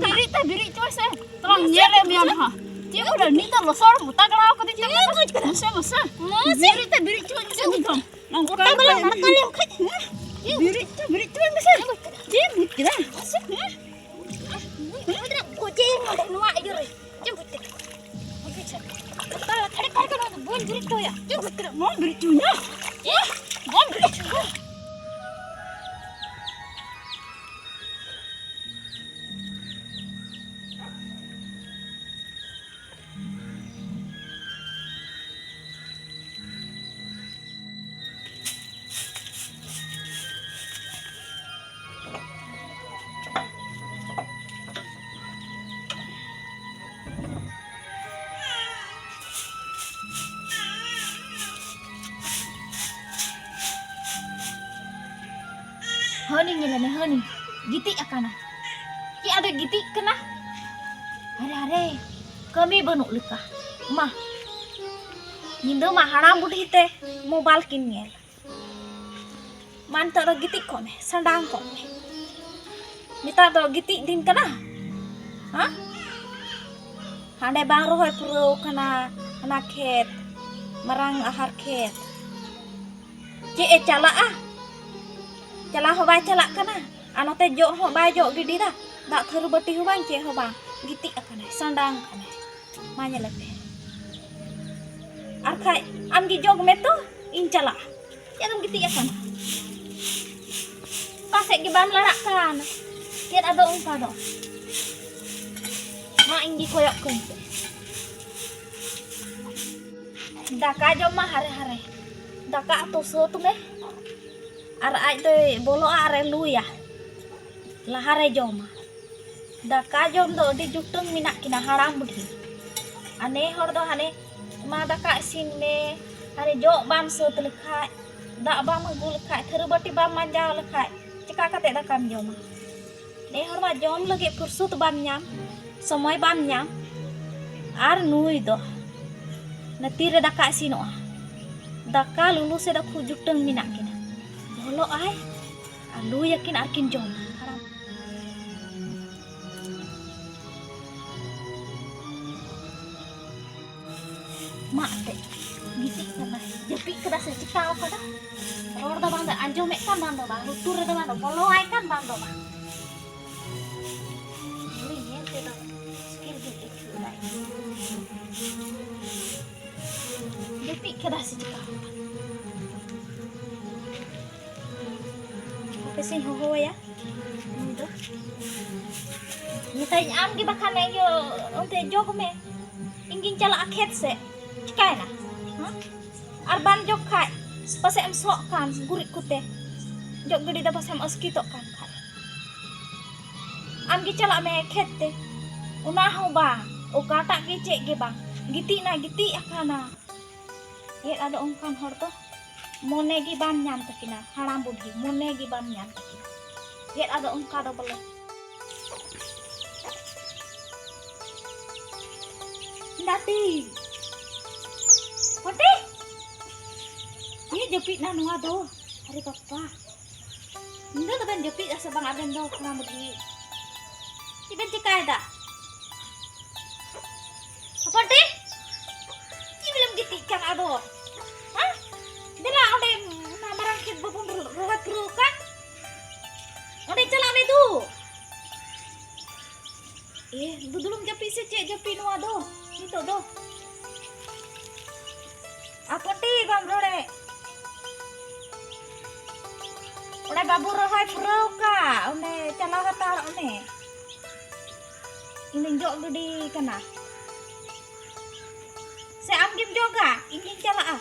biri coy se. Terang nyere mian ha. Dia udah ni tak losor buta kalau aku tidak masa. Biri coy se ni dong. Nang kota belum mana kali yang kat. Biri coy masa. Dia buta. Ada kucing ada nuak je re. Jemput. Okey cak. Kalau tarik kan bon biri coy ya. Jemput mau biri coy nya. Bon biri coy. Honi nyelane honi gitik akana ki ada gitik kena hare kami banuk leka mah nindo mah haram budhi te mobile kin ngel man to gitik ko me sandang ko me nita do gitik din kana ha hande bang rohoy puro kana khet marang ahar khet je cala cala ho ba cala kana anote jo ho ba jo gidi da dak kharu bati ho bang ce ho bang giti akane sandang kane manya lepe ar khai am gi jog me to in cala jangan giti akana pasek gi bam larak kan tiat ado ungka do ma inggi koyok kun daka jo ma hare daka to so tu me ar ai to bolo are lu ya lahare joma daka jom do di jutung minak kina haram budhi ane hor do hane ma daka sin me hare jo bam sot lekhai dak bam agu lekhai theru bati bam manjau lekhai cika kate dakam joma ne hor ma jom lagi fursut bam nyam somoy bam nyam ar nui do natire daka sinoa daka lulu se dak jutung minak kina bolo ai alu yakin arkin jom haram mak te gitik kana jepi kada se cikaw kada ror da bang da anjo mek kan bang da bang lutur da bang da bolo ai kan bang da bang ini ye te da skill gitik lai jepi kada se cikaw pesin ho ya itu mitai am gi bakan yo onte jog me ingin cala akhet se cikai na arban jog khai pase em sok kan gurit kute jog gede da pasam aski tok kan khai am gi cala me khet te una ho ba o kata gi cek ge bang giti akana ye ada ongkan hor to mone gi bam nyam takina haram budhi mone gi bam nyam takina get ada ongka do bole ndati poti ye jepit na nuwa do hari papa ndo to ben jepit asa bang aben do haram budhi iben cikai da poti ki belum giti kan ado Dela ode namarang kit babun rohat kan? Ode cala me tu. Dudulum japi se cek japi nuwa do. Itu do. Apa ti bam rode? Ode babu rohat ka. Ode cala hatar ode. Ini jok gede kana. Se am dim joga, ingin cala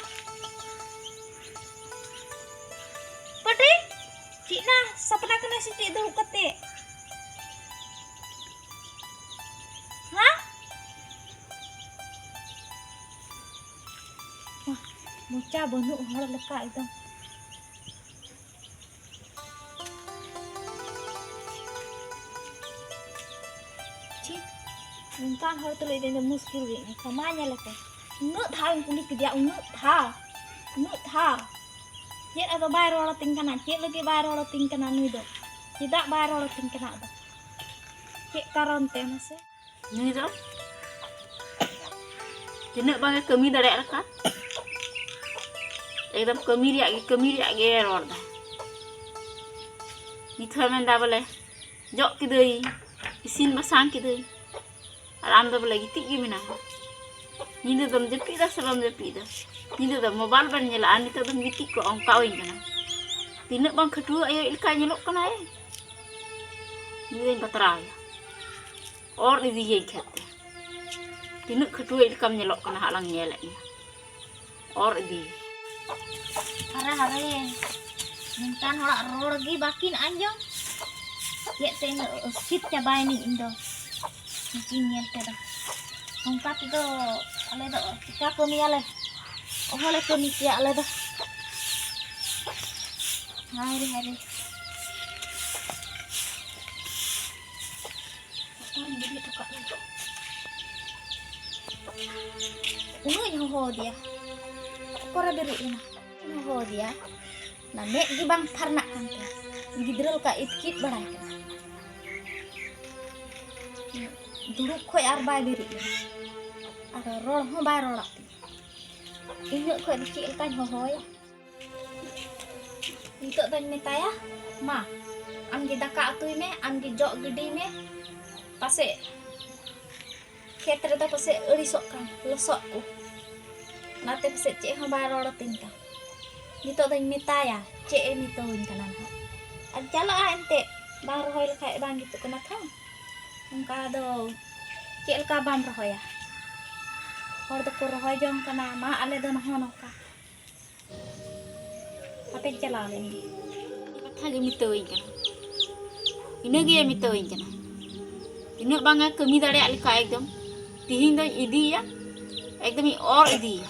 Pati, cik na, sapna kena si cik tu kete. Hah? Wah, bocah banyak orang lekat itu. Cik, minta hal tu lagi dia muskil ni. Kamanya lekat. Nut thang kulit kerja, nut thang. Cek atau bayar orang tingkana, cek lagi bayar orang tingkana ni do. Tidak bayar orang tingkana do. Cek karon teh nase. Ni do. Tina bang kami dari kan? Ekdom kami riak ge ror dah. Ni thormen da bole jok kidai isin basang kidai. Aram da bole gitik gi mina. Ni dom jepi da sebam jepi da. Ni dom mobile ban nyela ani to dom gitik ko ongka oing kana. Tina bang kedua ayo ilka nyelok kana ai. Ni den patrai. Or di ye khatte. Tina kedua ilka nyelok kana halang nyelek ni. Or di Hara mintan horak ror lagi bakin anjong. Ya teng sit cabai ni indo. Mungkin nyel dah. Ongkat itu ale do kita kami ale. Oh ale kami sia ale dah. Hari. Orang jadi tukar ni. Yang ho dia. Kora beru ina. Ho dia. Nah nek gibang parnak kan teh. Gidrel ka itkit barai kan. Duduk khoi arbai beri. Ada rol ho bai rolak. Ingat khoi dikit kan ho ya. Untuk dan minta ya. Ma. Am gi daka atui me, am gi jok gede me. Pase Ketre da pase erisok kan, losokku. Nate pase cek ho bai rolak tinta. Nito dan minta ya, cek nito win kanan ha. Ajala ente bang rohoi kai bang gitu kena kan. Engka do cek ka bam rohoi ya. Hor do ko rohoi jong kana ma ale do no hono ka. Ape chala le ni. Kata ge mito win kana. Ina ge mito win kana. Ina bang kami dare ali ka ekdom. Tihin do idi ya. Ekdom I or idi.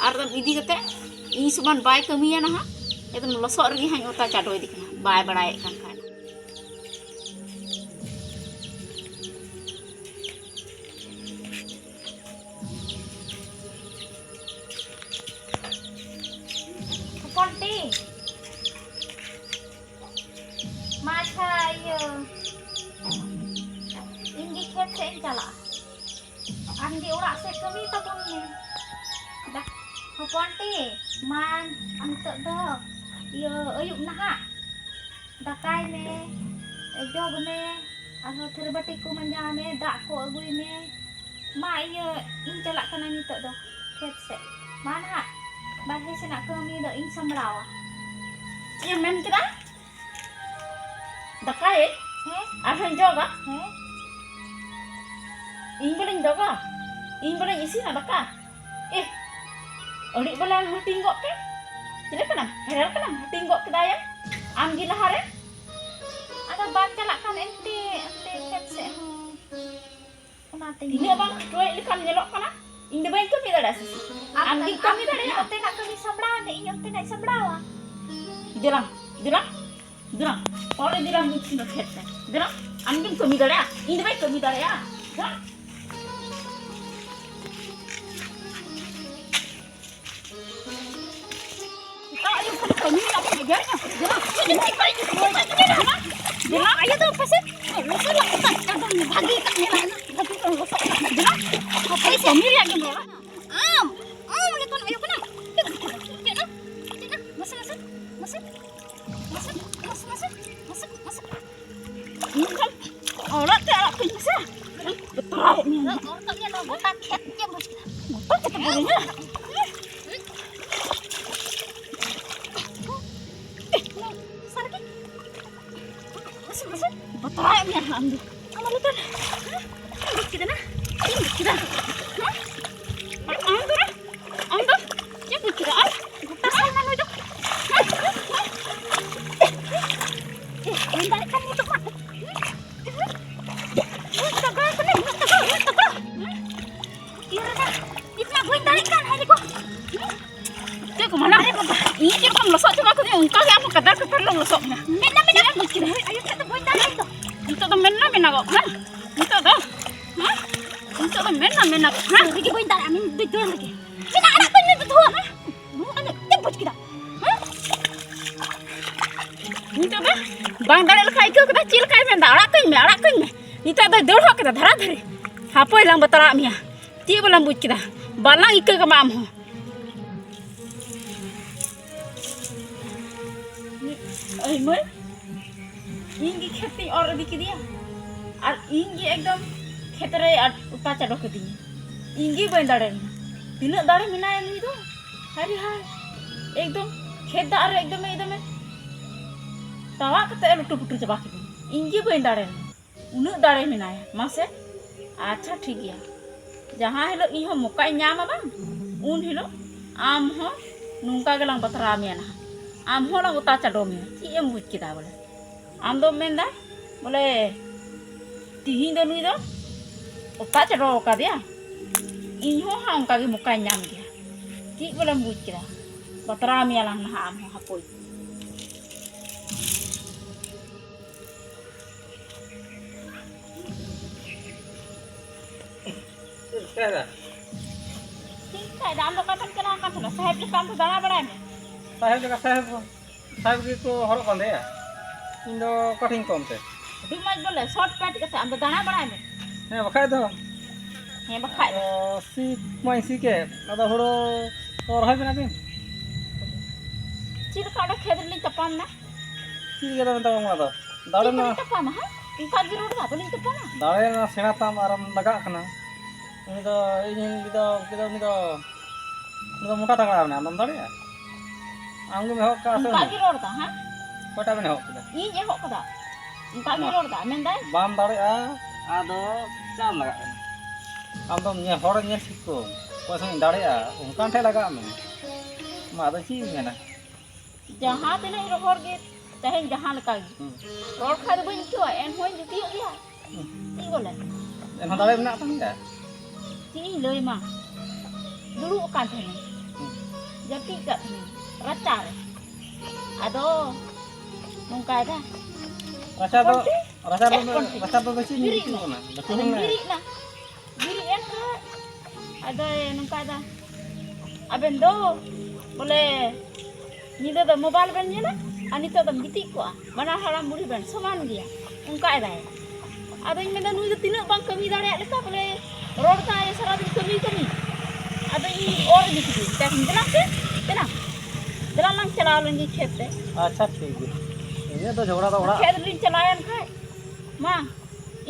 Ar dam idi kate ini suman bai kami ya nah. Ekdom losok regi hany ota chado idi kana. Bai badai kan kan. Ponti. Macha iyo. Inggi khet se chala. Andi ora se kami ta pun ni. Dah. Ponti, man antok do. Iyo ayuk nah. Dakai me, jog me, atau terbati ku manja me, dak ko agui me. Ma iya in calak kana nitok do. Khet se. Mana? Bahai se nak kami do in samrawa. Iya men kita. Dakai arhan joga. Ingbeling joga. Ingbeling isi na daka. Odik balang hatinggok ke? Tidak kena. Heral kena hatinggok ke daya. Amgi lahare. Ada ban calak kan ente khet se. Una ting. Ini abang dua ikan nyelok kana. Inde baik kami dah sih. Amgi kami dah ya. Ente nak kami samrawa de inyo ente nak samrawa. Dirang. Orang dirang mesti nak khet. Dirang. Amgi kami dah ya. Inde baik kami dah ya. Dirang. Kami apa kerjanya? Jelas, ayo tuh pasti. Losok lah kita kadang bagi tak nyala. Tapi kalau losok, jelas. Apa sih sendiri aja nyala. Lekon ayo kena. Cek masuk. Ini kan orang tak bisa. Betul ni. Orangnya no botak khet je bos kita. Betul kita bolehnya. Betul ni ambil. Amal itu. Kita nah. Kita. Ambil. Ya kita ah. Kita sama nu jok. Entar kan itu mak. Taga. Iya dah. Itu mak gue tarik kan hari kok. Dia ke mana? Ini dia kan losok cuma aku ni engkau yang apa kadar lo losoknya. Mena kita. Ayo kita gue tarik tu. Itu tu mena kok. Itu tu. Itu tu mena kok. Lagi gue tarik amin betul lagi. Kita anak tu ni betul. Anak tembus kita. Itu tu. Bang dari lekai ke kita cil kai menda arak keng. निता दा दौड़ हो के धरा धरे हापो lung Batra मिया ती बोलम बुझ के बाला इक के माम हो अरे मैं इंगी खेती और अभी के दिया और इंगी एकदम खेतरे उता चढ़ो के दिया इंगी बन दाड़े तीना दाड़े मिना नहीं तो हरी हाय एकदम खेत दार एकदम एकदम तावा कते लुटू पुटू चबा के इंगी बन दाड़े उन दाड़े मिना मासे अच्छा ठीक गया जहाँ हिलो इन मोका नाम बांग उन हिलो आम हो नुका गलांग बतरा में ना आम हो ना उता चढ़ो में ची एम बुझ के बोले आम दो मेन दा बोले तिहिं दो नुई दो उता चढ़ो का दिया इन हो हाँ उनका मोका नाम गया ची बोले बुझ के बतरा में ना आम हो हापोई ठीक है दाम लोग कथन चला का था साहब के काम तो दाना बड़ा है साहेब जगह साहेब की को हर बंदे इन दो कठिन कम ते दी मत बोले शॉर्ट कट के हम तो दाना बड़ा है हे बखाय दो हे बखाय सी माई सी के अदा हरो और है बिना दिन चिर काडा खेदली तपम ना सी के दो मा दो दाड़े ना तपम है इनका गिरोड का बोली तपम दाड़े ना सेना ताम आराम लगा कना ini do muka tangga na nam dare anggu me hok ka so इनका गिरोड का हां kota me hok da ई जे हक दा इनका गिरोड का मेन दाय bam dare ado jam laga am dom nya hor nya sikko ko sang dare unkan the laga me ma da chi me na जहां तेने रोहर गे चाहे जहां लका रोड खा दे बन क्यों एन होय जति गया ई बोले en dare mena tang da Sini loi mah dulu kan thene jadi kat racar ado nungkai dah racha do chi ni ki na da ko na diri en ka ada nungkai dah aben do boleh ni do mobile ben ni na ani to dam biti ko mana haram buri ben saman dia nungkai dah ado ini dah nui tinak bang kami dah lek leka boleh road का ये सारा दिन कमी कमी अब ये और निकली तक निकला के तेना जरा लंग चला लेंगे खेत से अच्छा ठीक है ये तो झगड़ा तो बड़ा खेत दिन चलायन खाए मां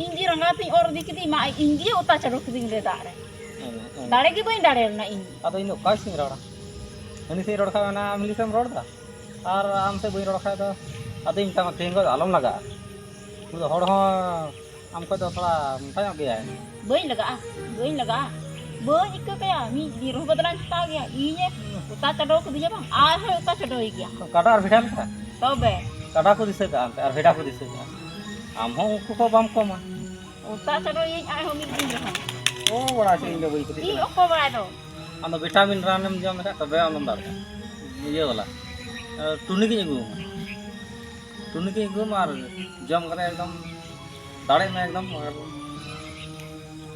इंजी रंगाती और दिखती मां इंजी उता चढ़ो के दिन ले दाड़े दाड़े की बई दाड़े ना इंजी अब इन का सिंग रोड़ा हनी से रोड का ना मिली से रोड दा और आम से बई रोड का तो अब इन तक तेंग को आलम लगा तो हड़ हो हमको तो थोड़ा मजा गया है बई लगा बई इक कया मी दी रोह बदला ता गया इने उता चढ़ो के दिया बा आ है उता चढ़ो ही गया काटा और भेटा था तबे काटा को दिसे का और भेटा को दिसे का आम हो को बम को मा उता चढ़ो ये आ हो मी दिन रहा ओ बड़ा से इन बई को ई ओको बड़ा दो हम विटामिन रानम जम का तबे आनंद दार ये वाला टुनी की गुम और जम करे एकदम दाड़े में एकदम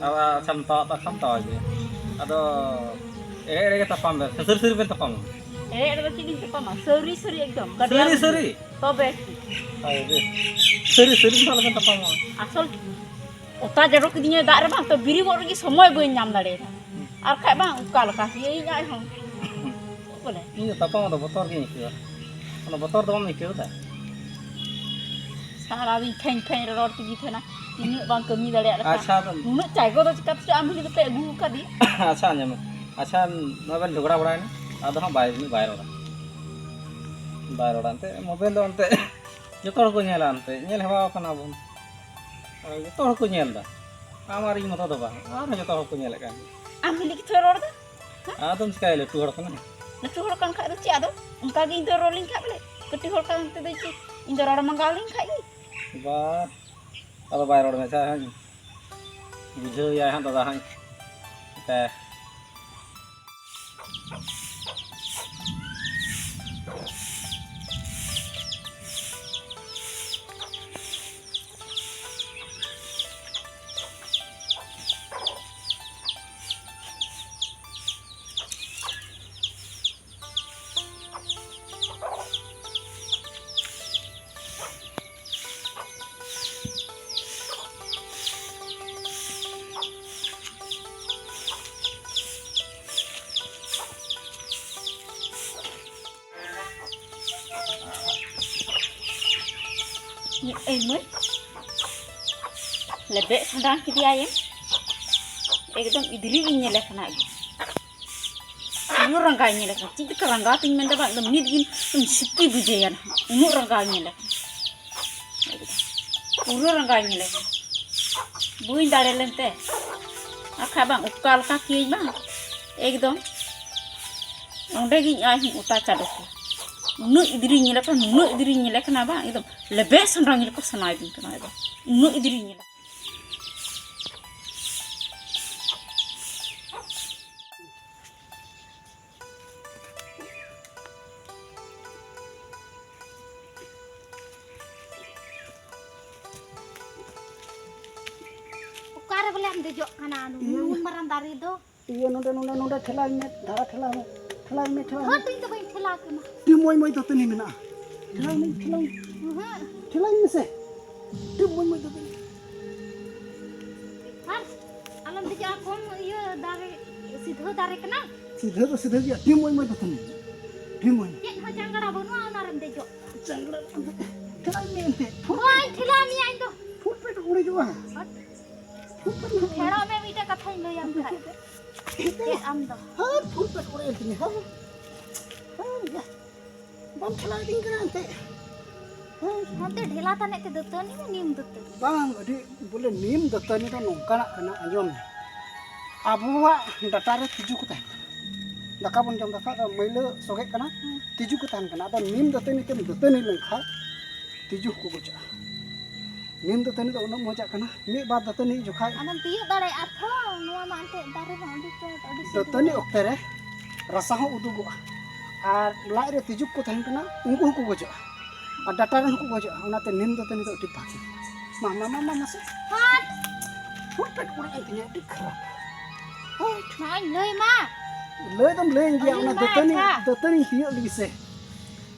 अब क्षमता आगे अदो एड़े के तपाम बे सरी बे तपाम एड़े के दिन तपाम सरी एकदम सरी तबे आगे सरी साल बे तपाम आसल ओता जरो के दिन दारे बा तो बिरी गोर की समय बई नाम दाड़े और खाय बा उका लका ये जाय हम बोले इन तपाम तो बतर के निकल ono बतर दम निकल दा सारा दिन फेन रोड की थेना तीन बांग कमी दाड़े अच्छा तो नुन चाय को तो चिका तो आम हिल पे अगू का दी अच्छा आंजम अच्छा मोबाइल झगड़ा बड़ा है आदो हम बाय रोड़ा अंते मोबाइल दो अंते जतो को नेला अंते नेल हवा कना बन जतो को नेल दा आमार इ मतो दो बा और जतो को नेल का आम हिल की थोड़ दा आदम स्काइले टू हड़ कना लटू हड़ कन खा दो ची आदो उनका गी दो रोलिंग खा बले कटी हड़ का अंते दे ची इन दो रोड मंगालिंग खाई बा अब बाय रोड में चा हन बुझो या हन दादा हन ते मैं lebek sadang ke dia ya एकदम इधरी इन लेखना unu rangga इन लेखना चिंता के रंगा तीन मिनट बाद एकदम नींद इन तुम सिक्की बुझे यार unu रंगा इन लेखना unu रंगा इन लेखना बुइन डाले लेंते आखा bang ukal kaki bang एकदम उन्हें की आई उता चालू को unu इधरी इन लेखना bang एकदम lebek sadang इन लेखना सनाई दिन करना एकदम unu Idris in boleh am dejok kana nun maran dari do iya nunda thela me dhara thela me ha tu to bain thela kana ti moi to tani mena thela me se ti moi to tani har alam dejak kon iya dari sidho kana sidho ya ti moi to tani ti moi jet ha jangara bonu naram dejok jangara thela me ente oi thela mi ai do foot pe ure jo Hera me mita katha lo yang khai. Ye am do. ha foot pe ure ente ha ya bam thela ding kana ente Nanti ढेला tane te dotani me nim dotani. bang adi bole nim datani to nongkana kana anjom abuwa datare tiju ko tahan daka bon jam daka da mailo sogek kana tiju ko tahan kana ado nim datani lengkha tiju ko boja nim datani do ono moja kana mi ba datani jokhai Anam tiuk dare atho nuwa ma ante dare ma odi to odi datani oktere rasa ho udugo ar lai re tiju ko tahan kana ungu ko boja ar datare ko boja onate nim datani do dipaki mama se Hat, footpet ko ente dik kharap mai loi ma. lei dam lei ngia ona Oli ma, datani hiyo lise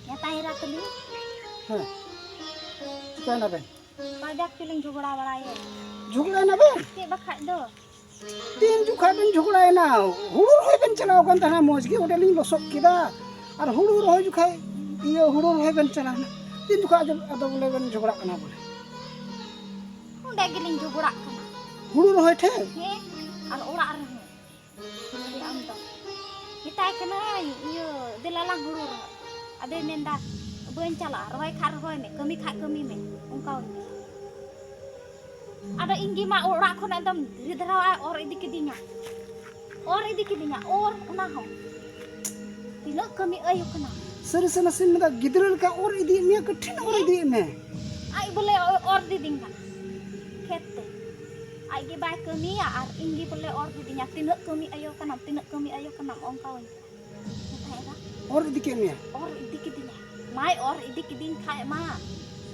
Ya tahira teli. ha kita na ben Pajak piling jogora baraye. jugla na ben Ke bakhai do. tin jukha ben jugla na hurur hoy ben chalaw kan tana mojgi odeling losok kida ar hurur hoy jukha iyo hurur hoy ben chala na tin jukha ado bole ben jugla kana bole Unde giling jogora kana. hurur hoy the He ar ora ar. Jadi am do. Kita kena iyo dilalang hurur. Ade menda bain chala roy khar roy me kami me ongkau ni. Ada inggi ma ora khon adam ridra or idikidinya. Or una ho. Tilo kami ayu kana. sari sana sin da gidrul ka or idi me kathin or idi me Ai boleh or didingkan. Kete. Ai gi bai kami ya ar inggi boleh or didinya tilo kami ayu kana ongkau ni. Kata or idi ke me or idikidinya. Mai or idikidin khai ma.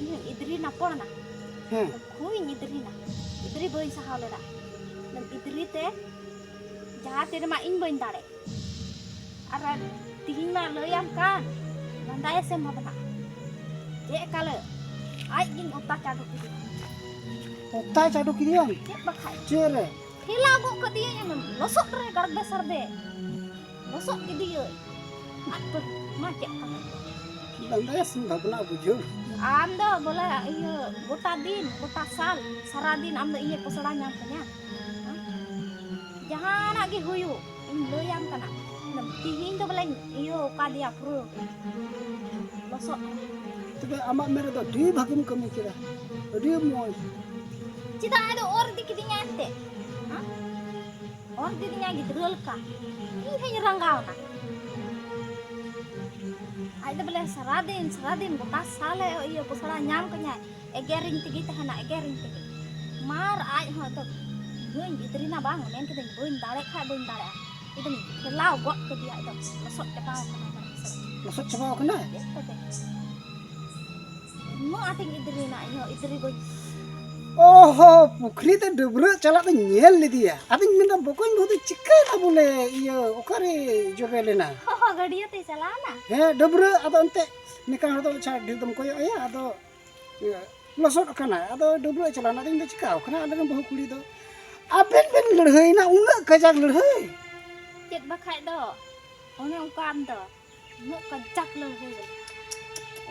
Ini idri na porna. ha Kui idri boy sahale da. Dan idri te jahat te ma ing boy dare. Ara tihin na loyam kan. Nandaya sem bana. Je kale ai ging otak cadu kidi. otai chadu kidian Je bakhai. chere Hila go ke dia yang losok re garag besar de. Losok kidi ye. Apa macet kan. landaya sin bhagna bujo Anda boleh iya gota sal saradin anda iya pesara nyamkanya. Jangan lagi huyu, ini loyam kana. Tihin to boleh iyo kadia pro. Losok. tebe amak mere do di bhagim kami kira di moy Cita ada or dikidinya ente. Or dikidinya gitu ka. Ini hanya ranggau na. Ada boleh saradin gota sale iyo pesara nyamkanya. Egering tigi tahana egering tigi. Mar ai ho to. Buin idrina bang men kita buin dare khai buin dare. Itu kelau gok ke dia itu. Losok ketau kana. lasot chaba kana Mo ating idrina iyo idri boy. oho pukri te dubru chala te nyel lidiya ading minda bokon bodu chikka na bole iyo okare jobelena Ho gadia te chalana. he dubru ado ante nikah do cha didum koyo ya ado lasot kana ado dubru chala na ding de chikka kana adang bahu kuli do aben ben lurhei na unga kajak lurhei Chet bakhai do. One ungkam do. Mo kajak lo he.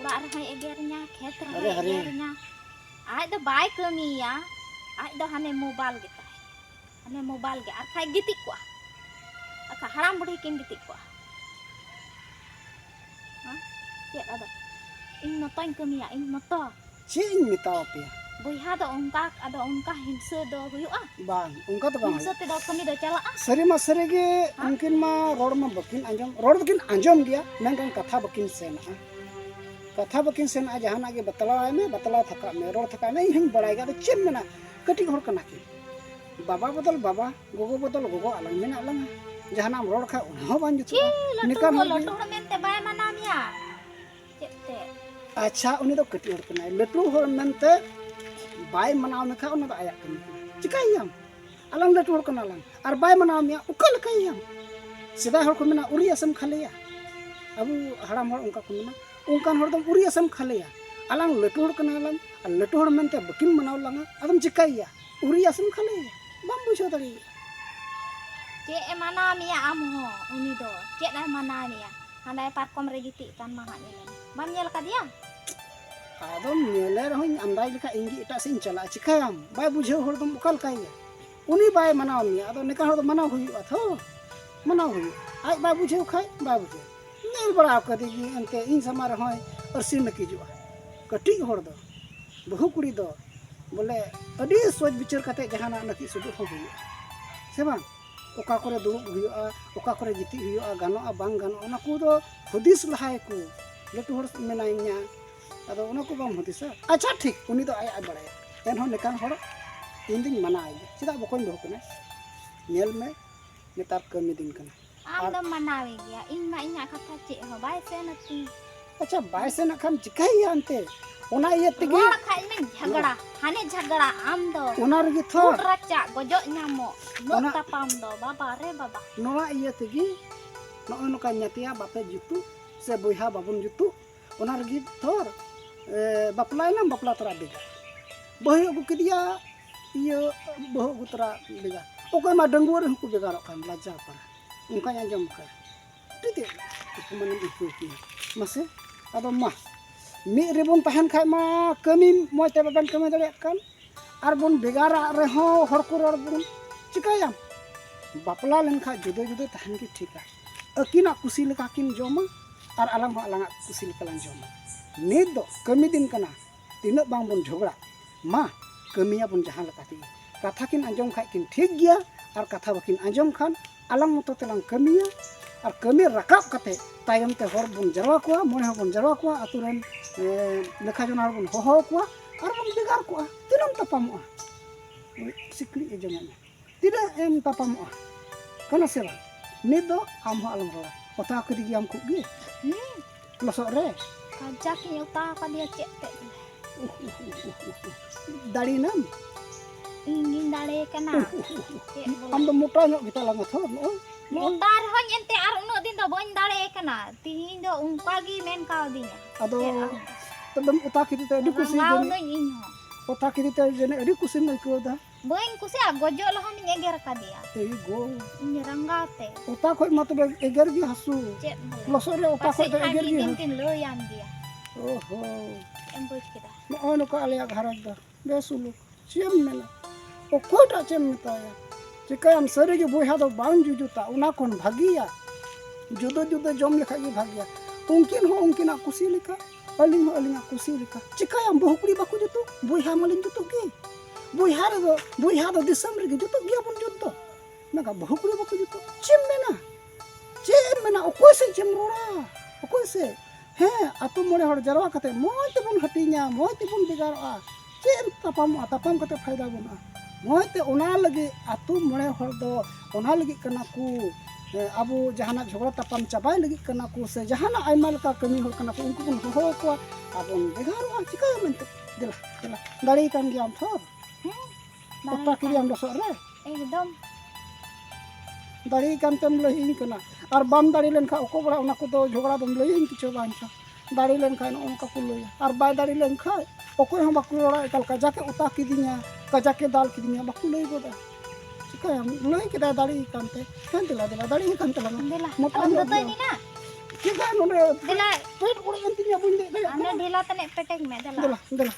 Ora rahai egernya, khet rahai egernya. Ai do bai kamiya. Ai do hane mobile gitu. Hane mobile ge. Ar khai gitik ko. Aka haram budi kin gitik ko. Ha? Cek ada. Ing moto ing kamiya ing moto. Cik ing metawa pe. Boyha do ongka hingse do huyu'a. Bang, ungka to bang. Hingse te do kami do cala'a. Sari ma sari ge mungkin ma rod ma bakin anjom. Rod bakin anjom gya. Mengkan katha bakin sena. Katha bakin sena jahana ge batala thaka me rod thaka me hing badai ga chem mena. Kati hor kana ki. Baba botol baba, gogo botol gogo alang mena alang. Jahana rod kha unha ban jutu. Nikan Lotu mente bai manamya. Cek te. Acha uni do kati hor kana. Letu hor mente bai manaw me kha una do ayak kan. Cikayam. Alang letu hor kana alang. Ar bai manaw me ukal kayam. Sidai hor ko mena uri asam khaleya. Abu haram hor ungka ko mena. Ungkan hor dom uri asam khaleya. Alang letu hor kana alang. Al letu hor mente bakin manaw langa. Adam cikaya. Uri asam khaleya. Bam bujo tadi. Cek manamya amho uni do. Cek dai manamya. Handai parkom regiti kan maha nyelen. Bam nyel ka dia. Adam nyele rohing andai leka inggi eta sin chala cikayam. Bai bujo hor dom ukal kaya. Uni bai manaw me ado neka hor dom manaw huyu atho. Manaw huyu. Ai bai bujo khai bai bujo. Nel bada ka digi ante in samar hoy arsin me kijua. Kati hor do. Bahu kuri do. Bole adi soj bicar kate jahana naki sudut ho huyu. Se bang. Oka kore duruk huyu'a, oka kore giti huyu'a, gano'a bang gano'a. Ona ku do hudis lahai ku. Letu hor menainya. Ado ona ku bang hudisa. Acha thik uni do ay badaya. Enhon nekan hor inding mana ay. Chida bokoin do kana. Nyel me netar kami din kana. Am do manawi ya. Ing ma inya kata cek ho bai se nati. Acha bai se na kan jikai ante. Ona iya tigi. Rod khai men jhagda. Hane jhagda am do. Ona rigi thor. Raca gojok nyamo. No Ona- tapam do baba re baba. Nora iya tigi. No ka nyatia bape jutu. Se boyha babun jutu. Ona rigi thor. Bapla nam bapla tora bega. Boy aku kedia iya boh aku tora bega. Oke ma dengguar aku bega kan belajar para. Ungka yang jam ka. Titi. Aku manin itu ki. Masih ada mah. Mi rebon tahan khai ma kami moi te baban kami dare kan. Arbon begara reho hor ko ror bun. Cikayam. Bapla len kha judo tahan ki thika. Akina kusi leka kin joma ar alam ho alanga kusi leka lan joma. Nit do kami din kana. Tinak bang bun jogra. Ma kamiya bun jahan leka ti. Katha kin anjom khai kin thik gya ar katha bakin anjom khan alang moto telang kamiya ar kami rakap kate tayam te hor bun jarwa kwa mone hor bun jarwa kwa aturen lekha jona hor bun hoho kwa ar bun begar kwa tinam tapamu sikli e joma tidak em tapamu kana sela nit do am ho alang rola ota aku digi am ku gi losok re Kajak yang utah ka dia cek te. dari nam Ingin dale kana. am do muta nyok kita lang thor no Mutar ho nyente ar uno din do boin dale kana. Tihin do ungka gi men ka dinya. ado tadam uta kiti te di kusi Ngau jene no inho. uta kiti te jene di kusi mai ko da Boin kusia gojok lo han nyeger ka dia. ei go Nyerangga te. uta khoi mat be eger gi hasu Cek bole. losok re uta khoi te eger gi Tin tin lo yam dia. oho Emboj kita. no ono ka alia gharaj da besulu chem mena o kota chem mitaya cikayam sari ge boyha do bang jujuta una kon bhagiya judo jom lekha gi bhagiya ungkin ho ungkina kusi leka aling ho alinga kusi leka cikayam bohukuri baku jutu boyha malin jutu ge boyha do disam re ge jutu gi apun jutu naga bohukuri baku jutu chem mena o koi se chem rora o koi se he atu mole hor jarwa kate moi te bun hatinya moi te bun bigaroa chem tapam kate faida buna moi te ona lagi atu mole hor do ona lagi kana ku abu jahana jhogla tapam chabai lagi kana ku se jahana aimal ka kami hor kana ku unku bun ho ko abun bigaroa cikaya mente dela dari kan giam thor otak kiri am dosok re Ekdom. dari kan tem lehin kana ar bam dari len kha oko bra ona ko do jhogla dum lehin kicho bancha dari len kha on ka ku loya ar bai dari len kha oko hom baku rora ekal ka jake uta kidinya ka jake dal kidinya baku lei goda cikaya lei kita dari kan te kan tela dari kan tela Dela. Mot Am ando do ini na. kita nore Dela. pet uri entinya bunde Anda dela tane petek me dela. dela